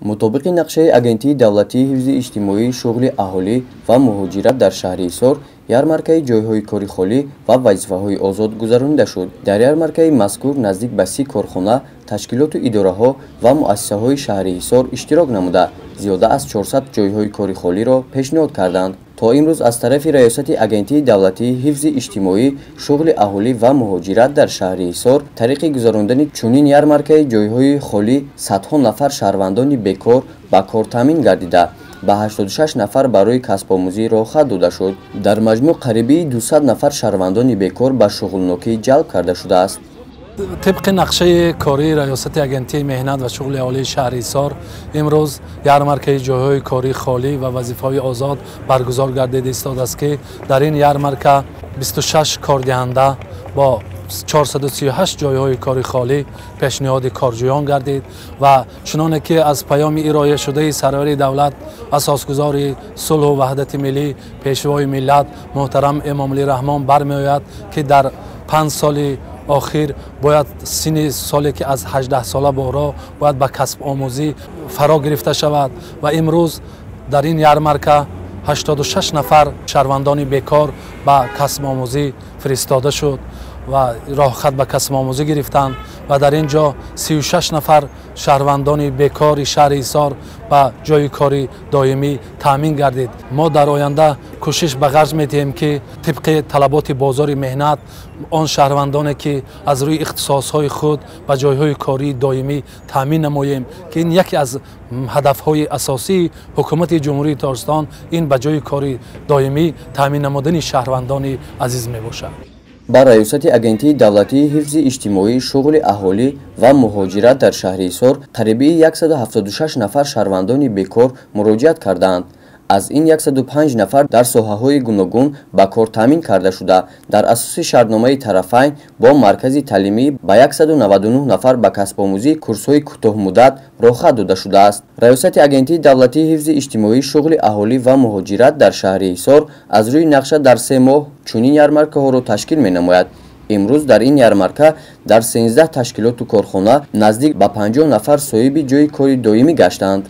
мутобиқи нақшаи агентии давлатии ҳифзи иҷтимоии шуғли аҳолӣ ва муҳоҷират дар шаҳри Хисор ярмаркаи ҷойҳои кори холӣ ва вазифаҳои озод гузаронида шуд. Дар ярмаркаи мазкур наздик ба 30 корхона, ташкилоту идораҳо ва муассисаҳои шаҳри Хисор иштирок намуда, зиёда аз 400 ҷойҳои кори холиро пешниҳод карданд. То имрӯз аз тарафи раёсати агентии давлатии ҳифзи иҷтимоӣ шуғли аҳолӣ ва муҳоҷират дар шаҳри Хисор тариқи гузарондани чунин ярмаркаи ҷойҳои холӣ садҳо нафар шаҳрвандони бекор ба кор таъмин гардида, ба 86 нафар барои касбомӯзӣ роҳхат дода шуд. Дар маҷмӯъ қариби 200 нафар шаҳрвандони бекор ба шуғлнокӣ ҷалб карда шудааст. طبق نقشه کاری ریاست اگنتی مهنت و شغل اهالی شهر حصار امروز یارمارکای جایهای کاری خالی و وظیفه‌های آزاد برگزار گردیده ایستاده است که در این یارمارک 26 کاردهنده با 438 جایهای کاری خالی پیشنهاد کارجویان گردید و چنانه که از پیام ارائه شده سرور دولت اساسگزار صلح و وحدت ملی پیشوای ملت محترم امام علی رحمان برمی‌آید که در 5 سال آخر باید سن سالی که از 18 ساله بالا باید به کسب آموزی فرا گرفته شود و امروز در این یارمارک 86 نفر شهروندان بیکار به کسب آموزی فرستاده شد و راهخط به کسب آموزی گرفتند و در اینجا 36 نفر شهروندان بیکار شهر حصار به جای کاری دائمی تامین گردید. ما در آینده کوشش به غرض می‌دهیم که طبق طلبات بازار مهنت آن شهروندانی که از روی اختصاص‌های خود به جای‌های کاری دائمی تامین نماییم که این یکی از هدف‌های اساسی حکومت جمهوری تاجیکستان این به جای کاری دائمی تامین نمودن شهروندان عزیز میباشد. ба раёсати агентии давлатии ҳифзи иҷтимоии шуғли аҳолӣ ва муҳоҷират дар шаҳри Хисор қариби 176 нафар шаҳрвандони бекор муроҷиат карданд. аз ин 105 нафар дар соҳаҳои гуногун ба кор таъмин карда шуда, дар асоси шартномаи тарафайн бо маркази таълимӣ ба 199 нафар ба касбомӯзии курсҳои кӯтоҳмуддат роҳхат дода шудааст. раёсати агентии давлатии ҳифзи иҷтимоии шуғли аҳолӣ ва муҳоҷират дар шаҳри Хисор аз рӯи нақша дар 3 моҳ чунин ярмаркаҳоро ташкил менамояд. имрӯз дар ин ярмарка дар 13 ташкилоту корхона наздик ба 50 нафар соҳиби ҷойи кори доимӣ гаштанд.